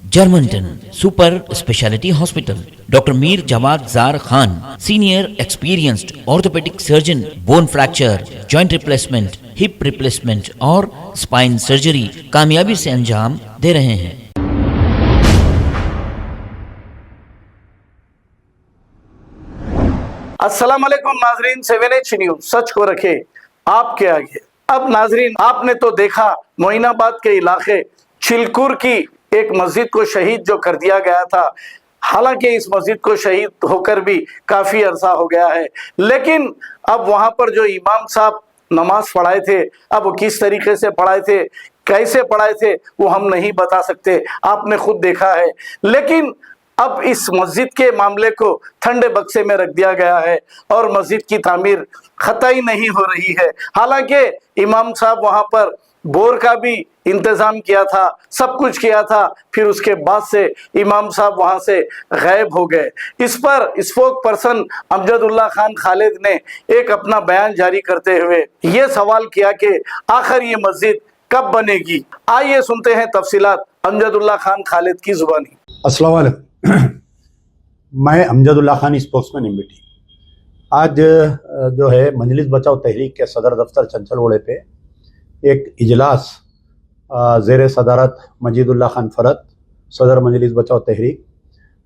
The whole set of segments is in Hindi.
Germanton super speciality hospital, doctor Mir Jawad Zar Khan, senior experienced orthopaedic surgeon, bone fracture, joint replacement, hip replacement और स्पाइन सर्जरी कामयाबी से अंजाम दे रहे हैं। अस्सलाम वालेकुम नाजरीन, 7H न्यूज सच को रखे आपके आगे। अब नाजरीन, आपने तो देखा मोइनाबाद के इलाके छिलकुर की एक मस्जिद को शहीद जो कर दिया गया था। हालांकि इस मस्जिद को शहीद होकर भी काफी अरसा हो गया है, लेकिन अब वहां पर जो इमाम साहब नमाज पढ़ाए थे, अब वो किस तरीके से पढ़ाए थे, कैसे पढ़ाए थे, वो हम नहीं बता सकते, आपने खुद देखा है। लेकिन अब इस मस्जिद के मामले को ठंडे बक्से में रख दिया गया है और मस्जिद की तामीर खताई नहीं हो रही है। हालांकि इमाम साहब वहां पर बोर का भी इंतजाम किया था, सब कुछ किया था, फिर उसके बाद से इमाम साहब वहां से गायब हो गए। इस पर स्पोक पर्सन अमजदुल्ला खान खालिद ने एक अपना बयान जारी करते हुए ये सवाल किया कि आखिर ये मस्जिद कब बनेगी। आइए सुनते हैं तफसीलात अमजदुल्ला खान खालिद की जुबानी। अस्सलाम वालेकुम। मैं अमजदुल्ला खान, स्पोक्समैन एमबीटी। आज जो है मजलिस बचाओ तहरीक के सदर दफ्तर चंचलगोड़े पे एक इजलास ज़ेर सदारत मजीदुल्ला खान फरत, सदर मजलिस बचाओ तहरीक,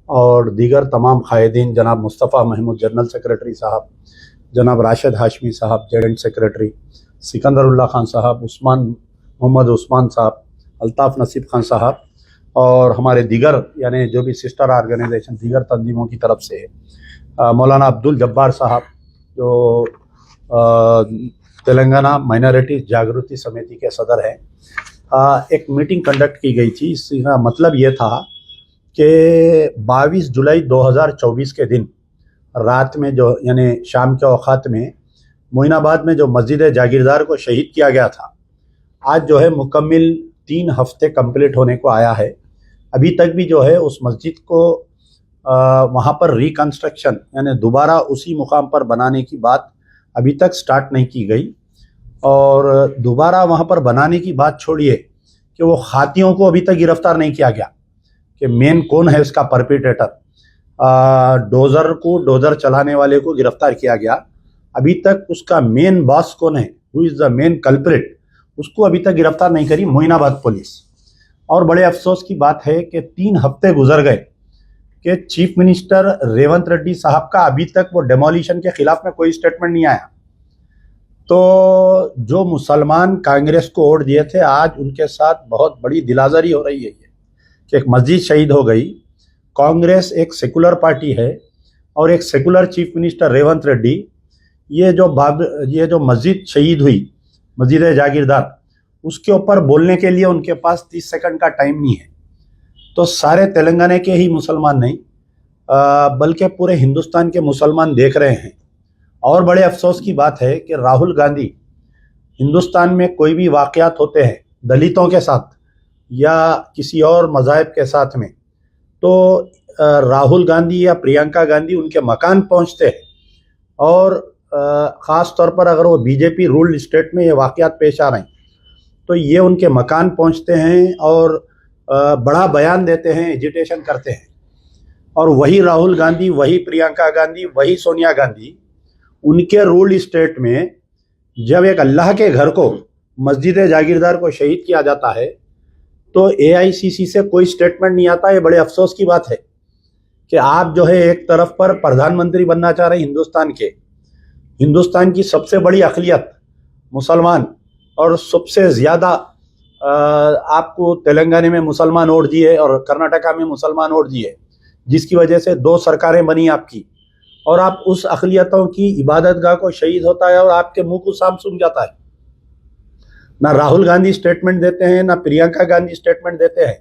और दीगर तमाम कायदीन, जनाब मुस्तफ़ा महमूद जनरल सेक्रेटरी साहब, जनाब राशिद हाशमी साहब जॉइंट सेक्रेटरी, सिकंदरुल्लाह खान साहब, मोहम्मद उस्मान साहब, अल्ताफ़ नसीब खान साहब और हमारे दीगर यानी जो भी सिस्टर ऑर्गेनाइजेशन दीगर तंजीमों की तरफ से मौलाना अब्दुल जब्बार साहब जो तेलंगाना माइनॉरिटी जागृति समिति के सदर हैं, एक मीटिंग कंडक्ट की गई थी। इसका मतलब ये था कि 22 जुलाई 2024 के दिन रात में जो यानी शाम के औकात में मोइनाबाद में जो मस्जिद जागीरदार को शहीद किया गया था, आज जो है मुकम्मिल 3 हफ्ते कंप्लीट होने को आया है। अभी तक भी जो है उस मस्जिद को वहाँ पर रिकन्स्ट्रक्शन यानी दोबारा उसी मुकाम पर बनाने की बात अभी तक स्टार्ट नहीं की गई। और दोबारा वहाँ पर बनाने की बात छोड़िए कि वो खातियों को अभी तक गिरफ्तार नहीं किया गया कि मेन कौन है उसका परपिटेटर। डोज़र चलाने वाले को गिरफ्तार किया गया, अभी तक उसका मेन बॉस कौन है, who is the main culprit, उसको अभी तक गिरफ्तार नहीं करी मोइनाबाद पुलिस। और बड़े अफसोस की बात है कि 3 हफ्ते गुजर गए कि चीफ मिनिस्टर रेवंत रेड्डी साहब का अभी तक वो डेमोलिशन के खिलाफ में कोई स्टेटमेंट नहीं आया। तो जो मुसलमान कांग्रेस को वोट दिए थे, आज उनके साथ बहुत बड़ी दिलाजरी हो रही है कि एक मस्जिद शहीद हो गई। कांग्रेस एक सेकुलर पार्टी है और एक secular chief minister Revanth Reddy, ये जो मस्जिद शहीद हुई, मस्जिद जागीरदार, उसके ऊपर बोलने के लिए उनके पास 30 सेकंड का टाइम नहीं है। तो सारे तेलंगाना के ही मुसलमान नहीं बल्कि पूरे हिंदुस्तान के मुसलमान देख रहे हैं। और बड़े अफसोस की बात है कि राहुल गांधी, हिंदुस्तान में कोई भी वाक़यात होते हैं दलितों के साथ या किसी और मज़ाहिब के साथ में, तो राहुल गांधी या प्रियंका गांधी उनके मकान पहुंचते हैं। और ख़ास तौर पर अगर वो बीजेपी रूल्ड स्टेट में ये वाक़यात पेश आ रहे हैं तो ये उनके मकान पहुंचते हैं और बड़ा बयान देते हैं, एजिटेशन करते हैं। और वही राहुल गांधी, वही प्रियंका गांधी, वही सोनिया गांधी उनके रूल्ड स्टेट में जब एक अल्लाह के घर को, मस्जिद जागीरदार को शहीद किया जाता है तो AICC से कोई स्टेटमेंट नहीं आता। ये बड़े अफसोस की बात है कि आप जो है एक तरफ पर प्रधानमंत्री बनना चाह रहे हैं हिंदुस्तान की सबसे बड़ी अक़लियत मुसलमान, और सबसे ज़्यादा आपको तेलंगाना में मुसलमान वोट दिए और कर्नाटका में मुसलमान वोट दिए, जिसकी वजह से 2 सरकारें बनी आपकी, और आप उस अक़लियतों की इबादतगाह को शहीद होता है और आपके मुंह को सांप सूंघ जाता है। ना राहुल गांधी स्टेटमेंट देते हैं, ना प्रियंका गांधी स्टेटमेंट देते हैं।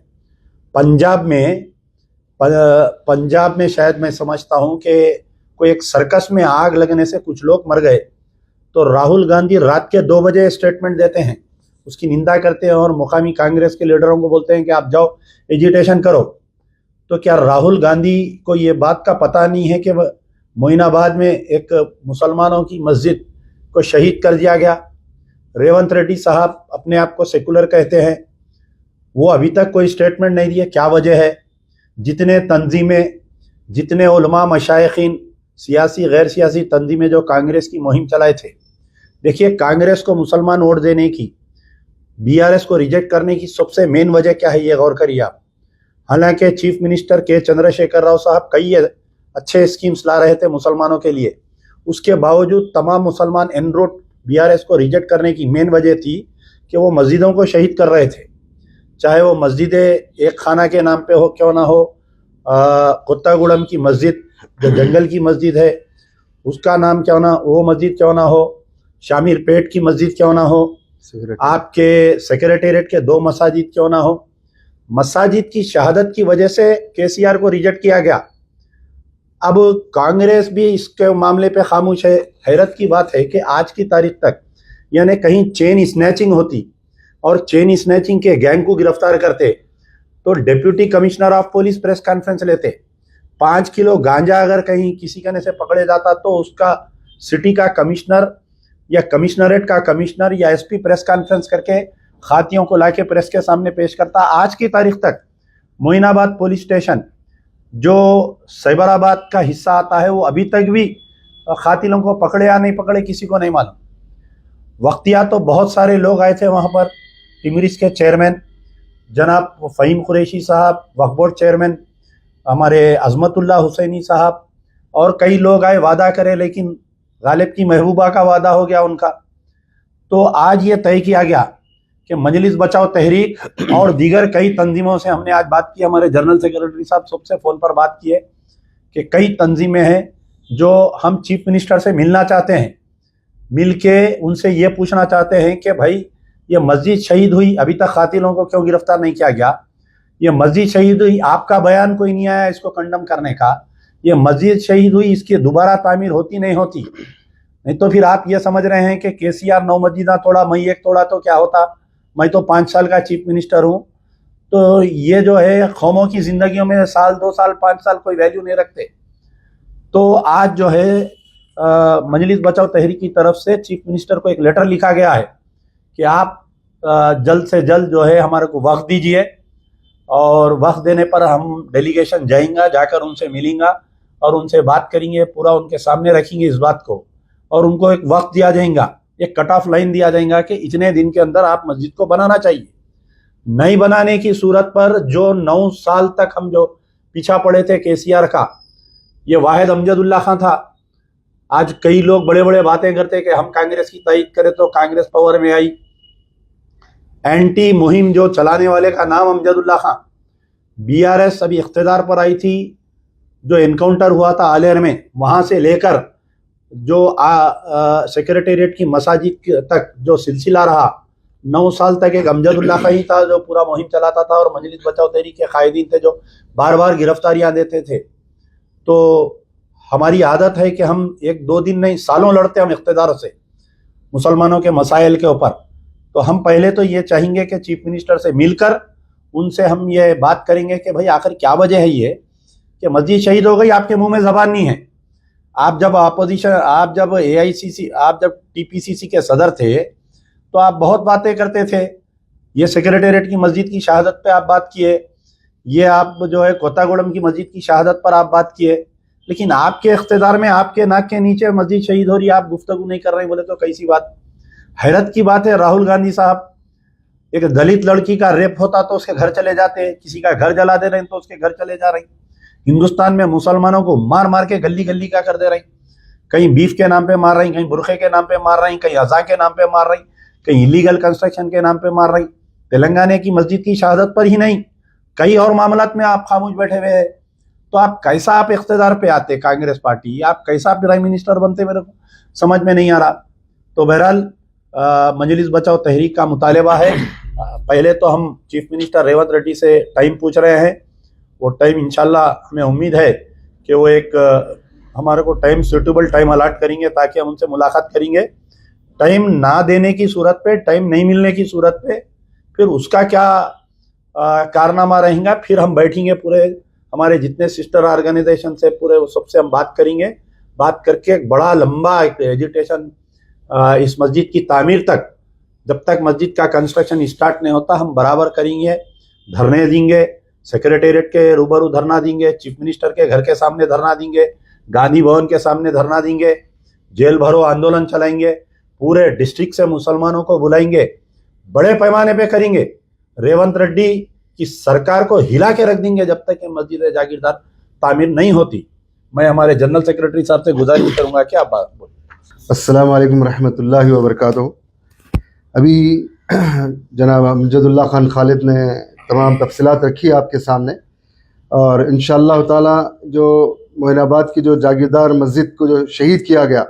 पंजाब में शायद मैं समझता हूँ कि कोई एक सर्कस में आग लगने से कुछ लोग मर गए, तो राहुल गांधी रात के 2 बजे स्टेटमेंट देते हैं, उसकी निंदा करते हैं और मुकामी कांग्रेस के लीडरों को बोलते हैं कि आप जाओ एजिटेशन करो। तो क्या राहुल गांधी को ये बात का पता नहीं है कि मोइनाबाद में एक मुसलमानों की मस्जिद को शहीद कर दिया गया? रेवंत रेड्डी साहब अपने आप को सेकुलर कहते हैं, वो अभी तक कोई स्टेटमेंट नहीं दिया, क्या वजह है? जितने तंजीमें, जितने उलमा, मशाइखीन, सियासी गैर सियासी तंजीमें जो कांग्रेस की मुहिम चलाए थे, देखिए कांग्रेस को मुसलमान वोट देने की, बीआरएस को रिजेक्ट करने की सबसे मेन वजह क्या है, ये गौर करिए आप। हालांकि चीफ मिनिस्टर के चंद्रशेखर राव साहब कई अच्छे स्कीम्स ला रहे थे मुसलमानों के लिए, उसके बावजूद तमाम मुसलमान एन रोड बीआरएस को रिजेक्ट करने की मेन वजह थी कि वो मस्जिदों को शहीद कर रहे थे। चाहे वो मस्जिद एक खाना के नाम पे हो क्यों ना हो, कोत्तागुड़म की मस्जिद जो जंगल की मस्जिद है उसका नाम क्यों ना, वो मस्जिद क्यों ना हो, शामिर पेट की मस्जिद क्यों ना हो, आपके सेक्रेटेरिएट के 2 मसाजिद क्यों ना हो, मसाजिद की शहादत की वजह से केसीआर को रिजेक्ट किया गया। अब कांग्रेस भी इसके मामले पे खामोश है। हैरत की बात है कि आज की तारीख तक यानी कहीं चेन स्नैचिंग होती और चेन स्नैचिंग के गैंग को गिरफ्तार करते तो deputy commissioner of police press conference लेते। 5 किलो गांजा अगर कहीं किसी कने से पकड़े जाता तो उसका सिटी का कमिश्नर या कमिश्नरेट का कमिश्नर या एसपी प्रेस कॉन्फ्रेंस करके खातियों को लाके प्रेस के सामने पेश करता। आज की तारीख तक मोइनाबाद पुलिस स्टेशन जो साइबराबाद का हिस्सा आता है वो अभी तक भी खातिलों को पकड़े या नहीं पकड़े किसी को नहीं मालूम। वक्तिया तो बहुत सारे लोग आए थे वहाँ पर, टिमरिस के चेयरमैन जनाब फ़हीम कुरैशी साहब, वक्फ बोर्ड चेयरमैन हमारे अजमतुल्लाह हुसैनी साहब और कई लोग आए, वादा करे लेकिन गालिब की महबूबा का वादा हो गया उनका। तो आज ये तय किया गया कि मजलिस बचाओ तहरीक और दीगर कई तंजीमों से हमने आज बात की, हमारे जनरल सेक्रेटरी साहब सबसे फ़ोन पर बात की है कि कई तंजीमें हैं जो हम चीफ मिनिस्टर से मिलना चाहते हैं, मिल के उनसे ये पूछना चाहते हैं कि भाई ये मस्जिद शहीद हुई, अभी तक कातिलों को क्यों गिरफ्तार नहीं किया गया? ये मस्जिद शहीद हुई, आपका बयान कोई नहीं आया इसको कंडम करने का। ये मस्जिद शहीद हुई, इसकी दोबारा तामीर होती नहीं होती? नहीं तो फिर आप ये समझ रहे हैं कि केसीआर 9 मस्जिदा तोड़ा, मैं एक तोड़ा तो क्या होता? मैं तो 5 साल का चीफ मिनिस्टर हूँ। तो ये जो है कौमों की जिंदगियों में साल 2 साल 5 साल कोई वैल्यू नहीं रखते। तो आज जो है मजलिस बचाओ तहरीक की तरफ से चीफ मिनिस्टर को एक लेटर लिखा गया है कि आप जल्द से जल्द जो है हमारे को वक्त दीजिए और वक्त देने पर हम डेलीगेशन जाएंगा, जाकर उनसे मिलेंगे और उनसे बात करेंगे, पूरा उनके सामने रखेंगे इस बात को और उनको एक वक्त दिया जाएगा, एक कट ऑफ लाइन दिया जाएगा कि इतने दिन के अंदर आप मस्जिद को बनाना चाहिए। नहीं बनाने की सूरत पर जो 9 साल तक हम जो पीछा पड़े थे केसीआर का, ये वाहिद अमजदुल्ला खान था। आज कई लोग बड़े बड़े बातें करते कि हम कांग्रेस की तायीद करें तो कांग्रेस पावर में आई। एंटी मुहिम जो चलाने वाले का नाम अमजदुल्ला खान। बीआरएस अभी इख्तिदार पर आई थी, जो एनकाउंटर हुआ था आलेर में, वहाँ से लेकर जो सेक्रेटेरिएट की मसाजिद तक जो सिलसिला रहा, 9 साल तक एक अमजदुल्ला खान ही था जो पूरा मुहिम चलाता था और मजलिस बचाओ तहरीक के कायदीन थे जो बार बार गिरफ्तारियाँ देते थे। तो हमारी आदत है कि हम 1-2 दिन नहीं, सालों लड़ते हम इख्तिदार से मुसलमानों के मसाइल के ऊपर। तो हम पहले तो ये चाहेंगे कि चीफ मिनिस्टर से मिलकर उनसे हम ये बात करेंगे कि भाई आखिर क्या वजह है ये कि मस्जिद शहीद हो गई, आपके मुंह में ज़बान नहीं है। आप जब अपोजिशन, आप जब AICC, आप जब TPCC के सदर थे तो आप बहुत बातें करते थे। ये सेक्रेटेरिएट की मस्जिद की शहादत पे आप बात किए, ये आप जो है कोत्तागुड़म की मस्जिद की शहादत पर आप बात किए, लेकिन आपके इख्तिदार में आपके नाक के नीचे मस्जिद शहीद हो रही है, आप गुफ्तगू नहीं कर रहे बोले तो कैसी बात? हैरत की बात है, राहुल गांधी साहब, एक दलित लड़की का रेप होता तो उसके घर चले जाते, किसी का घर जला दे रहे हैं तो उसके घर चले जा रहे। हिंदुस्तान में मुसलमानों को मार मार के गली गली का कर दे रही, कहीं बीफ के नाम पे मार रही, कहीं बुरखे के नाम पे मार रही, कहीं अज़ा के नाम पे मार रही, कहीं इलीगल कंस्ट्रक्शन के नाम पे मार रही। तेलंगाना की मस्जिद की शहादत पर ही नहीं, कई और मामलात में आप खामोश बैठे हुए हैं। तो आप कैसा आप इख्तिदार पे आते कांग्रेस पार्टी, आप कैसा प्राइम मिनिस्टर बनते, मेरे को समझ में नहीं आ रहा। तो बहरहाल मजलिस बचाओ तहरीक का मुतालबा है, पहले तो हम चीफ मिनिस्टर रेवंत रेड्डी से टाइम पूछ रहे हैं। वो टाइम इंशाल्लाह हमें उम्मीद है कि वो एक हमारे को टाइम सूटेबल टाइम अलाट करेंगे ताकि हम उनसे मुलाकात करेंगे। टाइम ना देने की सूरत पे, टाइम नहीं मिलने की सूरत पे फिर उसका क्या कारनामा रहेगा, फिर हम बैठेंगे पूरे हमारे जितने सिस्टर ऑर्गेनाइजेशन से पूरे सबसे हम बात करेंगे। बात करके एक बड़ा लंबा एक एजुटेशन इस मस्जिद की तामीर तक, जब तक मस्जिद का कंस्ट्रक्शन स्टार्ट नहीं होता, हम बराबर करेंगे। धरने देंगे, सेक्रेटेरिएट के रूबरू धरना देंगे, चीफ मिनिस्टर के घर के सामने धरना देंगे, गांधी भवन के सामने धरना देंगे, जेल भरो आंदोलन चलाएंगे, पूरे डिस्ट्रिक्ट से मुसलमानों को बुलाएंगे, बड़े पैमाने पे करेंगे। रेवंत रेड्डी की सरकार को हिला के रख देंगे जब तक ये मस्जिद जागीरदार तामीर नहीं होती। मैं हमारे जनरल सेक्रेटरी साहब से गुजारिश करूंगा कि आप बात बोलें। अस्सलाम वालेकुम रहमतुल्लाहि व बरकातुहू। अभी जनाब अमजदुल्लाह खान खालिद ने तमाम तफसीलात रखी आपके सामने, और इंशाअल्लाह ताला जो मोइनाबाद की जो जागीरदार मस्जिद को जो शहीद किया गया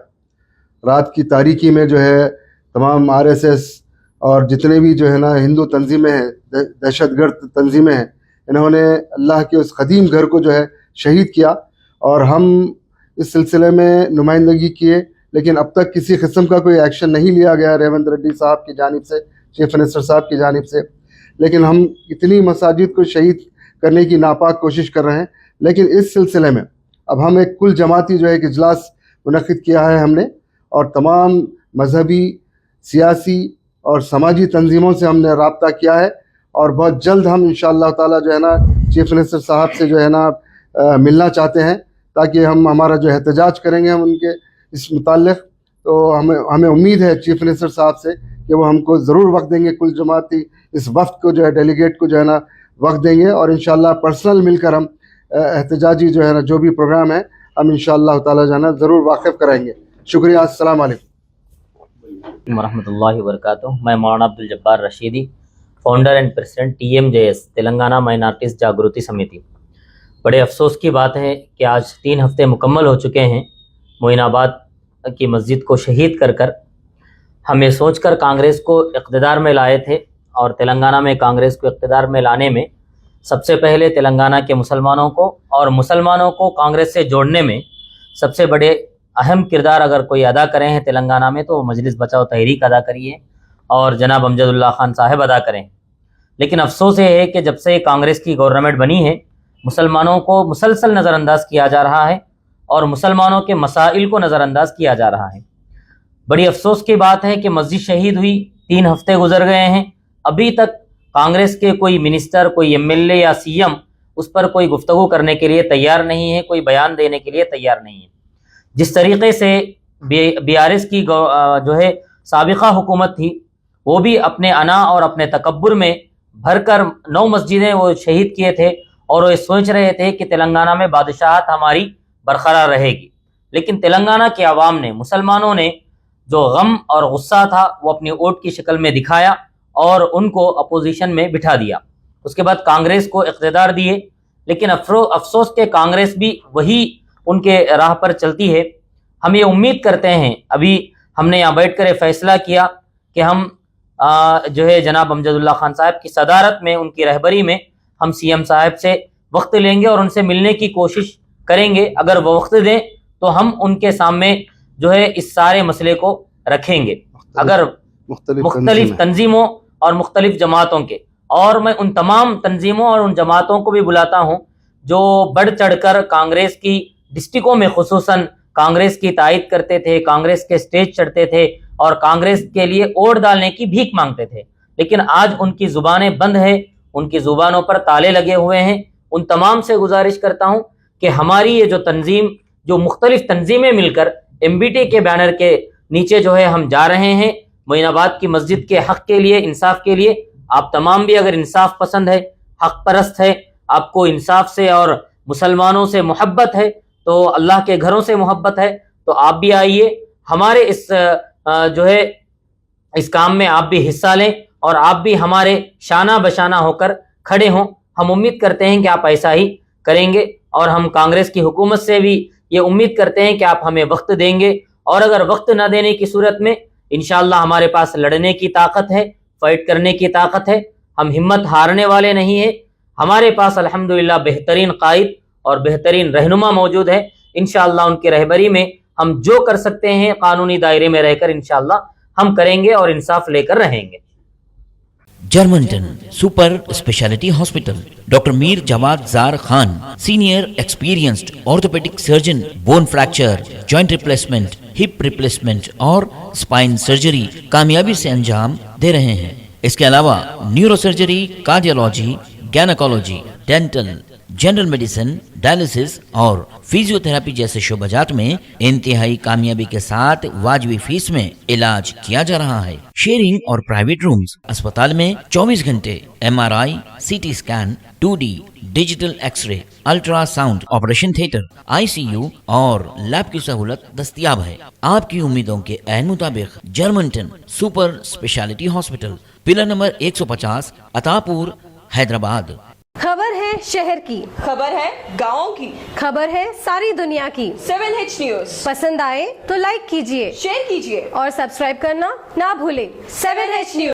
रात की तारीकी में, जो है तमाम RSS और जितने भी जो है ना हिंदू तंजीमें हैं, दहशतगर्द तंजीमें हैं, इन्होंने अल्लाह के उस क़दीम घर को जो है शहीद किया। और हम इस सिलसिले में नुमाइंदगी किए, लेकिन अब तक किसी किस्म का कोई एक्शन नहीं लिया गया रेवंत रेड्डी साहब की जानिब से, चीफ मिनिस्टर साहब की जानिब से। लेकिन हम इतनी मसाजिद को शहीद करने की नापाक कोशिश कर रहे हैं। लेकिन इस सिलसिले में अब हम एक कुल जमाती जो है एक इजलास मुनक़िद किया है हमने, और तमाम मजहबी, सियासी और समाजी तंजीमों से हमने रब्ता किया है, और बहुत जल्द हम इंशाअल्लाह ताला जो है ना चीफ मिनिस्टर साहब से जो है ना मिलना चाहते हैं, ताकि हम हमारा जो एहतजाज करेंगे हम उनके इस मुताल्लिक़। तो हमें उम्मीद है चीफ मिनिस्टर साहब से कि वो हमको ज़रूर वक्त देंगे, कुल जमाती इस वक्त को जो है डेलीगेट को जो है ना वक्त देंगे, और इंशाअल्लाह पर्सनल मिलकर हम एहतजाजी जो है ना जो भी प्रोग्राम है हम इंशाअल्लाह ताला जो है ना ज़रूर वाकिफ़ कराएंगे। शुक्रिया। अस्सलाम वालेकुम वरहमतुल्लाहि वबरकातुहू। मैं मौलाना Abdul Jabbar Rashidi, founder and president TMJS Telangana minorities जागृति समिति। बड़े अफसोस की बात है कि आज 3 हफ्ते मुकम्मल हो चुके हैं मोइनाबाद की मस्जिद को शहीद कर कर। हम ये सोच कर कांग्रेस को इक़्तिदार में लाए थे, और तेलंगाना में कांग्रेस को इक़्तिदार में लाने में सबसे पहले तेलंगाना के मुसलमानों को और मुसलमानों को कांग्रेस से जोड़ने में सबसे बड़े अहम किरदार अगर कोई अदा करे हैं तेलंगाना में, तो वो मजलिस बचाओ तहरीक अदा करी है और जनाब अमजदुल्लाह खान साहब अदा करें। लेकिन अफसोस ये है कि जब से कांग्रेस की गवर्नमेंट बनी है, मुसलमानों को मुसलसल नज़रअंदाज किया जा रहा है और मुसलमानों के मसाइल को नज़रअंदाज किया जा रहा है। बड़ी अफसोस की बात है कि मस्जिद शहीद हुई, 3 हफ्ते गुजर गए हैं, अभी तक कांग्रेस के कोई मिनिस्टर, कोई MLA या CM उस पर कोई गुफ्तगू करने के लिए तैयार नहीं है, कोई बयान देने के लिए तैयार नहीं है। जिस तरीके से BRS की जो है साबिक़ा हुकूमत थी, वो भी अपने अना और अपने तकब्बुर में भरकर 9 मस्जिदें वो शहीद किए थे, और वो सोच रहे थे कि तेलंगाना में बादशाहत हमारी बरकरार रहेगी। लेकिन तेलंगाना के अवाम ने, मुसलमानों ने जो गम और गुस्सा था वो अपनी वोट की शक्ल में दिखाया और उनको अपोजिशन में बिठा दिया। उसके बाद कांग्रेस को इक़्तिदार दिए, लेकिन अफसोस के कांग्रेस भी वही उनके राह पर चलती है। हम ये उम्मीद करते हैं, अभी हमने यहाँ बैठ कर फैसला किया कि हम जो है जनाब अमजदुल्लाह खान साहब की सदारत में, उनकी रहबरी में हम CM साहब से वक्त लेंगे और उनसे मिलने की कोशिश करेंगे। अगर वो वक्त दें तो हम उनके सामने जो है इस सारे मसले को रखेंगे। अगर मुख्तलिफ तंजीमों और मुख्तलिफ जमातों के, और मैं उन तमाम तंजीमों और उन जमातों को भी बुलाता हूँ जो बढ़ चढ़ कर कांग्रेस की डिस्ट्रिक्टों में खुसूसन कांग्रेस की तायद करते थे, कांग्रेस के स्टेज चढ़ते थे और कांग्रेस के लिए वोट डालने की भीख मांगते थे, लेकिन आज उनकी जुबानें बंद है, उनकी जुबानों पर ताले लगे हुए हैं। उन तमाम से गुजारिश करता हूं कि हमारी ये जो तंजीम, जो मुख्तलिफ तंजीमें मिलकर MBT के बैनर के नीचे जो है हम जा रहे हैं मोइनाबाद की मस्जिद के हक के लिए, इंसाफ के लिए। आप तमाम भी अगर इंसाफ पसंद है, हक परस्त है, आपको इंसाफ से और मुसलमानों से मोहब्बत है, तो अल्लाह के घरों से मोहब्बत है, तो आप भी आइए, हमारे इस जो है इस काम में आप भी हिस्सा लें और आप भी हमारे शाना बशाना होकर खड़े हों। हम उम्मीद करते हैं कि आप ऐसा ही करेंगे, और हम कांग्रेस की हुकूमत से भी ये उम्मीद करते हैं कि आप हमें वक्त देंगे, और अगर वक्त न देने की सूरत में इंशाअल्लाह हमारे पास लड़ने की ताकत है, फाइट करने की ताकत है। हम हिम्मत हारने वाले नहीं है। हमारे पास अल्हम्दुलिल्लाह बेहतरीन कायद और बेहतरीन रहनुमा मौजूद है। इंशाअल्लाह उनकी रहबरी में हम जो कर सकते हैं कानूनी दायरे में रहकर इंशाअल्लाह हम करेंगे और इंसाफ लेकर रहेंगे। Germantown super speciality hospital, doctor Mir Jamat Jar Khan, senior experienced orthopaedic surgeon, bone fracture, joint replacement, hip replacement और स्पाइन सर्जरी कामयाबी से अंजाम दे रहे हैं। इसके अलावा neuro surgery, cardiology, gynaecology, dental, general medicine, dialysis और फिजियोथेरेपी जैसे शोबाजात में इंतहाई कामयाबी के साथ वाजबी फीस में इलाज किया जा रहा है। शेयरिंग और प्राइवेट रूम्स। अस्पताल में 24 घंटे MRI, CT scan, 2D digital X ray, ultrasound, operation theatre, ICU और लैब की सहूलत दस्तयाब है। आपकी उम्मीदों के ऐन मुताबिक Germanton super speciality hospital, pillar number 150, Attapur, Hyderabad. खबर है शहर की, खबर है गाँव की, खबर है सारी दुनिया की। 7H न्यूज पसंद आए तो लाइक कीजिए, शेयर कीजिए और सब्सक्राइब करना ना भूलें। 7H news.